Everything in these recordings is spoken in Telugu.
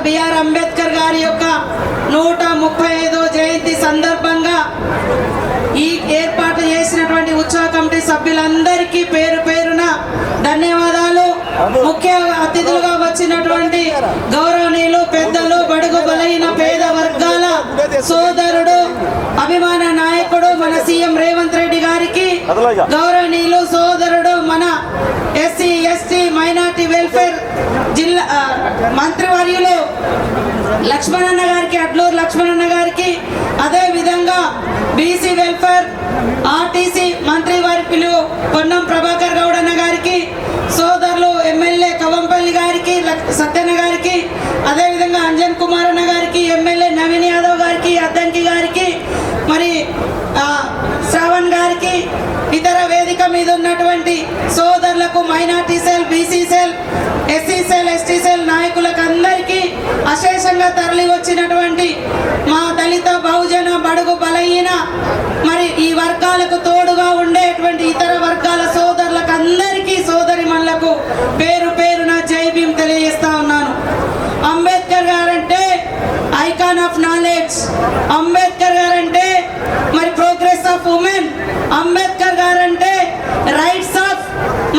బిఆర్ అంబేద్కర్ గారి యొక్క 135వ జయంతి సందర్భంగా ఈ ఏర్పాటు చేసినటువంటి ఉత్సవ కమిటీ సభ్యులందరికీ పేరు పేరున ధన్యవాదాలు. ముఖ్య అతిథులుగా వచ్చినటువంటి గౌరవనీయులు పెద్దలు, బడుగు బలహీన పేద వర్గాల సోదరుడు, అభిమాన నాయకుడు మన సీఎం రేవంత్ రెడ్డి గారికి, గౌరవనీయులు సోదరుడు మన ఎస్సీ ఎస్టీ మైనార్టీ వెల్ఫేర్ జిల్లా మంత్రివర్యులు లక్ష్మణన్న గారికి, అడ్లూరు లక్ష్మణన్న గారికి, అదే విధంగా బీసీ వెల్ఫేర్ ఆర్టీసీ మంత్రి వర్యులు పొన్నం ప్రభాకర్ గౌడన్న గారికి, సోదరులు ఎమ్మెల్యే కవంపల్లి గారికి, సత్యన్న గారికి, అదేవిధంగా అంజన్ కుమార్ అన్న గారికి, ఎమ్మెల్యే నవీన్ యాదవ్ గారికి, అద్దంకి గారికి, మరి శ్రవణ్ గారికి, ఇతర వేదిక మీద ఉన్నటువంటి సోదరులకు, minority cell, BC cell, SC cell, ST cell నాయకులకు అందరికీ, అశేషంగా తరలి వచ్చినటువంటి మా దళిత, బహుజన, బడుగు బలహీన మరి ఈ వర్గాలకు తోడుగా ఉండేటువంటి ఇతర వర్గాల సోదరులకు అందరికీ, సోదరిమణులకు పేరు పేరున జై భీమ్ తెలియజేస్తా ఉన్నాను. అంబేద్కర్ గారంటే ఐకాన్ ఆఫ్ నాలెడ్జ్, అంబేద్కర్ గారంటే మరి ప్రోగ్రెస్ ఆఫ్ ఉమెన్, అంబేద్కర్ గారంటే రైట్స్ ఆఫ్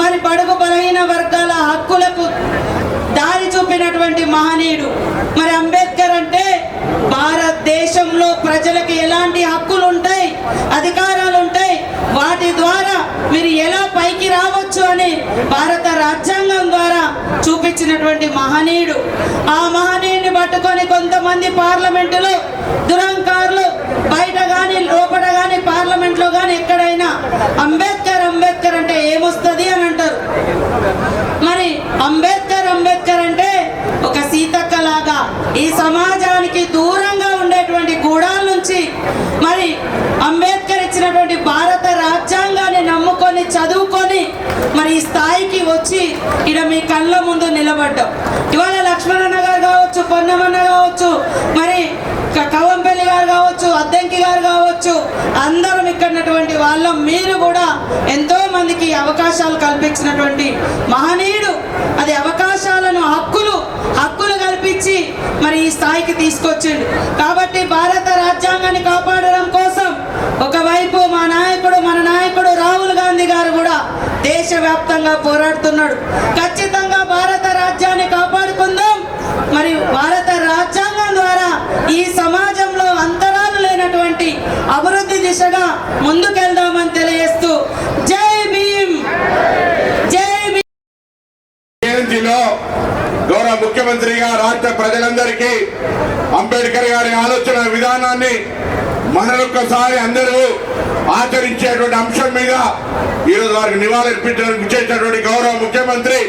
మరి బడుగు బలహీన వర్గాల హక్కులకు దారి చూపినటువంటి మహనీయుడు. మరి అంబేద్కర్ అంటే భారతదేశంలో ప్రజలకు ఎలాంటి హక్కులు ఉంటాయి, అధికారాలు ఉంటాయి, వాటి ద్వారా మీరు ఎలా పైకి రావచ్చు అని భారత రాజ్యాంగం ద్వారా చూపించినటువంటి మహనీయుడు. ఆ మహనీయుని పట్టుకొని కొంతమంది పార్లమెంటులో దురంకారులు బయట కానీ లోపల కానీ పార్లమెంట్లో కానీ ఎక్కడైనా అంబేద్కర్ అంబేద్కర్ అంటే ఏమొస్తుంది అని అంటారు. మరి అంబేద్కర్ అంబేద్కర్ అంటే ఒక సీతక్క లాగా ఈ సమాజానికి దూరంగా ఉండేటువంటి గూడాల నుంచి మరి అంబేద్కర్ ఇచ్చినటువంటి భారత రాజ్యాంగాన్ని నమ్ముకొని చదువుకొని మరి ఈ స్థాయికి వచ్చి ఇక్కడ మీ కళ్ళ ముందు నిలబడ్డాం. ఇవాళ లక్ష్మణన్న గారు కావచ్చు, పొన్నమన్న కావచ్చు, మరి కవంపల్లి గారు కావచ్చు, అద్దంకి గారు కావచ్చు, అందరం ఇక్కడటువంటి వాళ్ళం. మీరు కూడా ఎంతో మందికి అవకాశాలు కల్పించినటువంటి మహనీయుడు. అది అవకాశాలను హక్కులు కల్పించి మరి ఈ స్థాయికి తీసుకొచ్చిండు. కాబట్టి భారత రాజ్యాంగాన్ని కాపాడడం కోసం ఒకవైపు మన నాయకుడు రాహుల్ గాంధీ గారు కూడా దేశవ్యాప్తంగా పోరాడుతున్నాడు. ఖచ్చితంగా భారత రాజ్యాన్ని కాపాడుకుందాం. మరి భారత రాజ్యాంగం ద్వారా ఈ సమాజంలో అంతరాలు లేనటువంటి అభివృద్ధి దిశగా ముందుకెళ్దామని తెలియజేస్తూ జై భీమ్, జై భీమ్. జయంతిలో గౌరవ ముఖ్యమంత్రిగా రాష్ట్ర ప్రజలందరికీ అంబేద్కర్ గారి ఆలోచన విధానాన్ని మరొకసారి అందరూ ఆచరించేటువంటి అంశం మీద ఈరోజు వారికి నివాళులర్పించడానికి ఇచ్చేటటువంటి గౌరవ ముఖ్యమంత్రి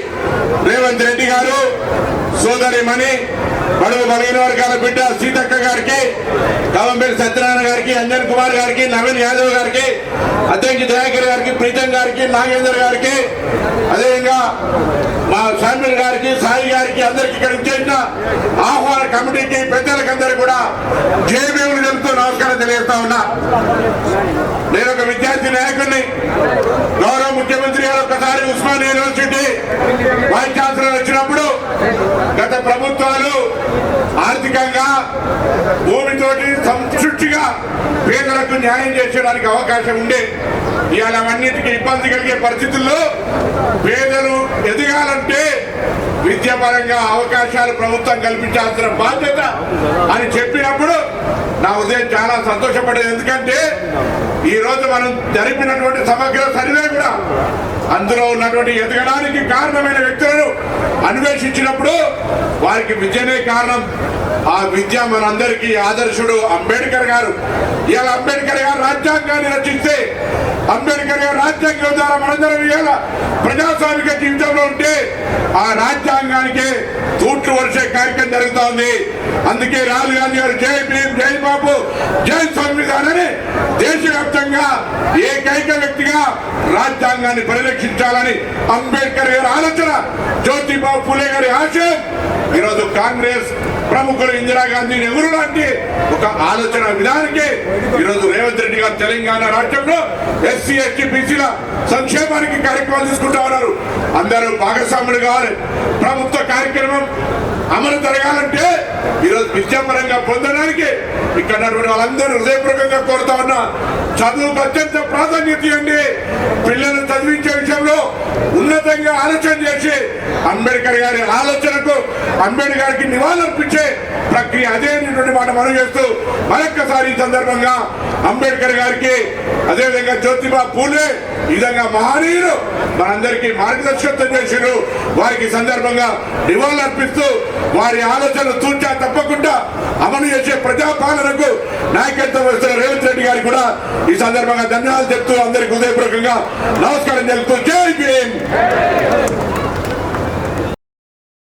రేవంత్ రెడ్డి గారు, సోదరిమణి బడుగు బలహీన వర్గాల బిడ్డ సీతక్క గారికి, కవంపల్లి సత్యనారాయణ గారికి, అంజన్ కుమార్ గారికి, నవీన్ యాదవ్ గారికి, అద్దంకి దయాకర్ గారికి, ప్రీతం గారికి, నాగేందర్ గారికి, అదేవిధంగా మా శామ్యుల్ గారికి, సాయి గారికి, అందరికి ఇక్కడ ఇచ్చేసిన ఆహ్వాన కమిటీకి, పెద్దలకందరూ కూడా జయభీములు తెలుపుతూ నమస్కారం తెలియజేస్తా ఉన్నా. నేను ఒక విద్యార్థి నాయకుడిని. గౌరవ ముఖ్యమంత్రి గారు ఒకసారి ఉస్మానియా యూనివర్సిటీ వైస్ ఛాన్సలర్ వచ్చినప్పుడు గత ప్రభుత్వాలు ఆర్థికంగా భూమితోటి సంతృప్తిగా పేదలకు న్యాయం చేసేయడానికి అవకాశం ఉండే. ఇవాళ అవన్నిటికీ ఇబ్బంది కలిగే పరిస్థితుల్లో పేదలు ఎదగాలంటే విద్యాపరంగా అవకాశాలు ప్రభుత్వం కల్పించాల్సిన బాధ్యత అని చెప్పినప్పుడు నా ఉదయం చాలా సంతోషపడేది. ఎందుకంటే ఈ రోజు మనం జరిపినటువంటి సమగ్ర సర్వే కూడా అందులో ఉన్నటువంటి ఎదగడానికి కారణమైన వ్యక్తులను అన్వేషించినప్పుడు వారికి విద్యనే కారణం. ఆ విద్య మనందరికీ ఆదర్శుడు అంబేద్కర్ గారు. ఇలా అంబేద్కర్ గారు రాజ్యాంగాన్ని రచిస్తే, అంబేద్కర్ గారు రాజ్యాంగం ద్వారా మనందరం ఇలా ప్రజాస్వామిక జీవితంలో ఉంటే ఆ రాజ్యాంగానికే తూట్లు వరిసే కార్యక్రమం జరుగుతూ ఉంది. అందుకే రాహుల్ గాంధీ గారు జై భీమ్, జై బాబు, జై సంవిధానాన్ని దేశవ్యాప్తంగా ఏకైక వ్యక్తిగా రాజ్యాంగాన్ని పరిరక్షించాలని అంబేద్కర్ గారి ఆలోచన, జ్యోతిబాబు ఫులే గారి ఆశయం ఈరోజు కాంగ్రెస్ ప్రముఖులు ఇందిరాగాంధీ, నెహ్రూ లాంటి ఒక ఆలోచన విధానానికి ఈరోజు రేవంత్ రెడ్డి గారు తెలంగాణ రాష్ట్రంలో ఎస్సీ ఎస్టీ బీసీల సంక్షేమానికి కార్యక్రమాలు తీసుకుంటా ఉన్నారు. అందరూ భాగస్వాములు కావాలి. ప్రభుత్వ కార్యక్రమం అమలు జరగాలంటే ఈరోజు విద్యాపరంగా పొందడానికి ఇక్కడ వాళ్ళందరూ హృదయపూర్వకంగా కోరుతా ఉన్నా, చదువుకు అత్యంత ప్రాధాన్యత ఇవ్వండి. పిల్లలు చదివించే విషయంలో ఉన్నతంగా ఆలోచన చేసి అంబేద్కర్ గారి ఆలోచనకు అంబేద్కర్ గారికి నివాళులర్పించే ప్రక్రియ అదే మాట మనం చేస్తూ మరొక్కసారి ఈ సందర్భంగా అంబేద్కర్ గారికి, అదేవిధంగా జ్యోతిబా పూలే ఈ విధంగా మహనీయులు మనందరికీ మార్గదర్శకత్వం చేసిరు. వారికి సందర్భంగా నివాళులు అర్పిస్తూ వారి ఆలోచనలు తూచా తప్పకుండా అమలు చేసే ప్రజాపాలనకు నాయకత్వం వహిస్తున్న రేవంత్ రెడ్డి గారికి కూడా ఈ సందర్భంగా ధన్యవాదాలు చెప్తూ అందరికీ హృదయపూర్వకంగా నమస్కారం తెలుపుతూ జై భీమ్.